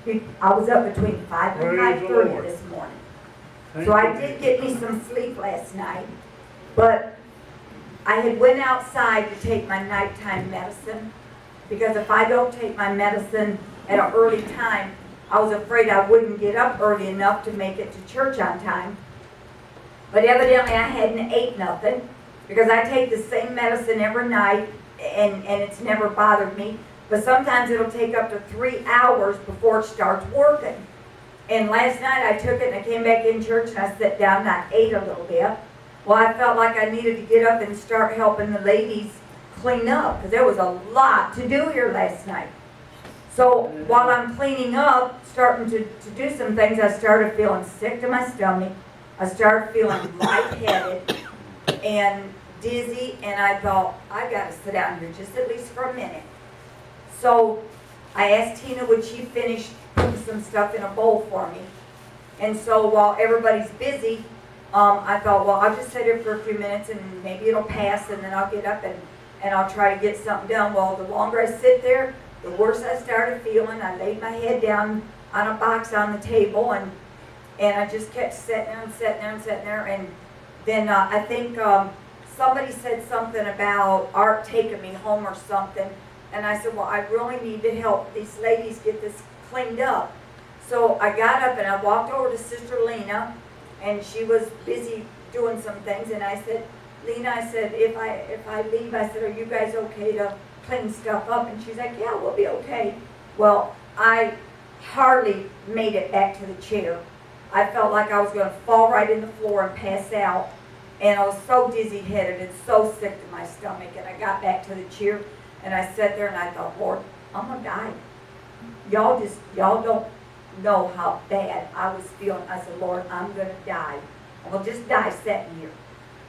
I was up between 5 and 5:30 this morning. So I did get me some sleep last night, but I had went outside to take my nighttime medicine, because if I don't take my medicine at an early time, I was afraid I wouldn't get up early enough to make it to church on time. But evidently I hadn't ate nothing, because I take the same medicine every night, and it's never bothered me. But sometimes it'll take up to 3 hours before it starts working. And last night I took it and I came back in church and I sat down and I ate a little bit. Well, I felt like I needed to get up and start helping the ladies clean up, because there was a lot to do here last night. So while I'm cleaning up, starting to do some things, I started feeling sick to my stomach. I started feeling lightheaded and dizzy, and I thought, I got to sit down here just at least for a minute. So I asked Tina, would she finish putting some stuff in a bowl for me? And so while everybody's busy, I thought, well, I'll just sit here for a few minutes and maybe it'll pass, and then I'll get up and I'll try to get something done. Well, the longer I sit there, the worse I started feeling. I laid my head down on a box on the table, and I just kept sitting there and sitting there and sitting there. And then I think somebody said something about Art taking me home or something. And I said, well, I really need to help these ladies get this cleaned up. So I got up and I walked over to Sister Lena, and she was busy doing some things. And I said, Lena, I said, if I leave, I said, are you guys okay to clean stuff up? And she's like, yeah, we'll be okay. Well, I hardly made it back to the chair. I felt like I was going to fall right in the floor and pass out. And I was so dizzy-headed and so sick to my stomach. And I got back to the chair, and I sat there and I thought, Lord, I'm going to die. Y'all don't know how bad I was feeling. I said, Lord, I'm going to die. I'm going to just die sitting here.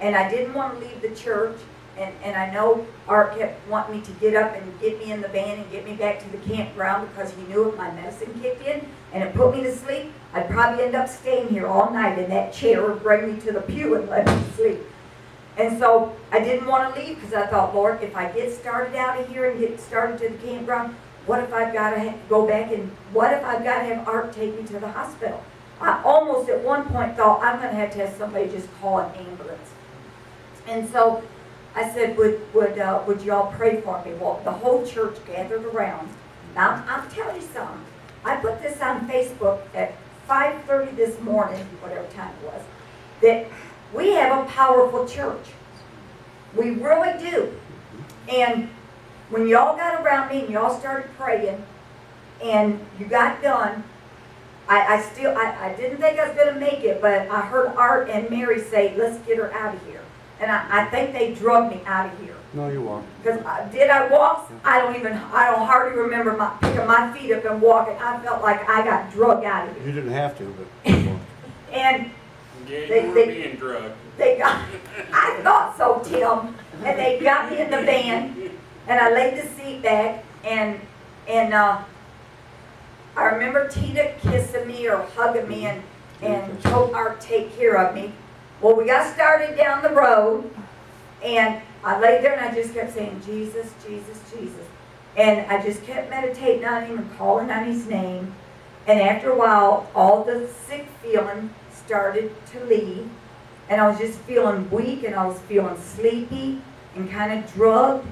And I didn't want to leave the church. And I know Art kept wanting me to get up and get me in the van and get me back to the campground, because he knew if my medicine kicked in and it put me to sleep, I'd probably end up staying here all night in that chair, or bring me to the pew and let me sleep. And so I didn't want to leave, because I thought, Lord, if I get started out of here and get started to the campground, what if I've got to go back, and what if I've got to have Art take me to the hospital? I almost at one point thought, I'm going to have somebody just call an ambulance. And so I said, would y'all pray for me? Well, the whole church gathered around. Now, I'll tell you something. I put this on Facebook at 5:30 this morning, whatever time it was, that we have a powerful church. We really do. And when y'all got around me and y'all started praying and you got done, I didn't think I was going to make it, but I heard Art and Mary say, let's get her out of here. And I think they drugged me out of here. No, you walked. Because did I walk? I don't hardly remember picking my feet up and walking. I felt like I got drugged out of here. You didn't have to, but you walked. And yeah, you were being drugged. I thought so, Tim. And they got me in the van, and I laid the seat back, and I remember Tina kissing me or hugging me and told Art to take care of me. Well, we got started down the road, and I laid there and I just kept saying, Jesus, Jesus, Jesus. And I just kept meditating on him and calling on his name. And after a while, all the sick feeling started to leave. And I was just feeling weak, and I was feeling sleepy and kind of drugged.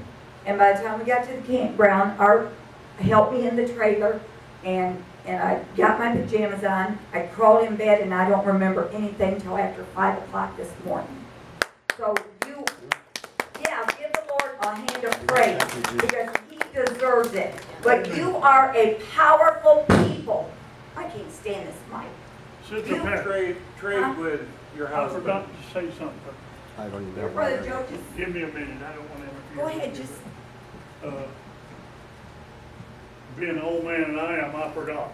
And by the time we got to the campground, Art helped me in the trailer, and I got my pajamas on. I crawled in bed, and I don't remember anything until after 5 o'clock this morning. So give the Lord a hand of praise, because he deserves it. But you are a powerful people. I can't stand this mic. Sister Patty, Trade with your I husband. forgot to say something. I don't even Your know. brother Joe, just Give me a minute. I don't want to interfere. go ahead. Just being an old man and I am, I forgot.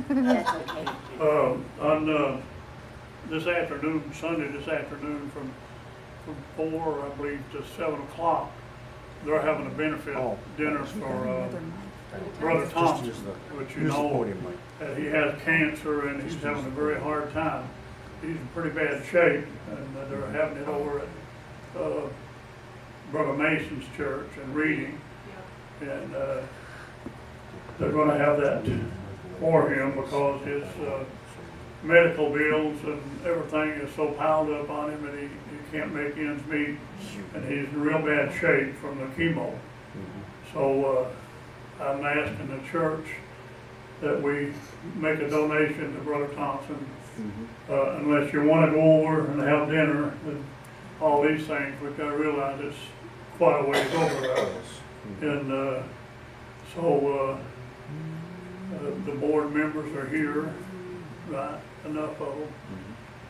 that's okay. On this afternoon, Sunday this afternoon, from 4, I believe, to 7 o'clock, they're having a benefit dinner for Brother Thompson, which you know, he has cancer and he's having a very hard time. He's in pretty bad shape, and they're having it over at Brother Mason's church and reading, and they're going to have that for him because his medical bills and everything is so piled up on him and he can't make ends meet, and he's in real bad shape from the chemo. So I'm asking the church that we make a donation to Brother Thompson. Unless you want to go over and have dinner and all these things, which I realize it's quite a ways over there. And so the board members are here, right, enough of them.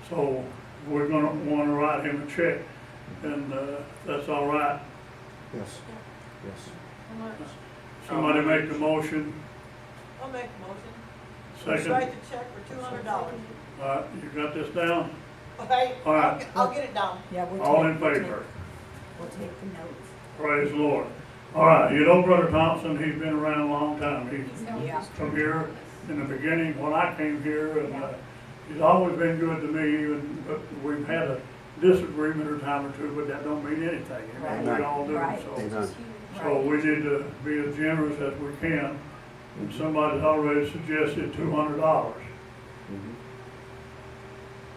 So we're going to want to write him a check, and that's all right. Yes, yes. How much? Somebody make the motion. I'll make a motion. Second. Write the check for $200. All right, you got this down? Okay, All right. I'll get it done. Yeah, we'll All in take- favor? We'll take the notes. Praise the Lord. All right, you know Brother Thompson, he's been around a long time. He's Yeah. from here in the beginning when I came here, and he's always been good to me, but we've had a disagreement or time or two, but that don't mean anything. You know, we all do, Right. Amen. so we need to be as generous as we can. And somebody's already suggested $200.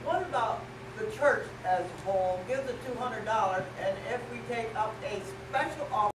What about the church as a whole gives the $200, and if we take up a special offer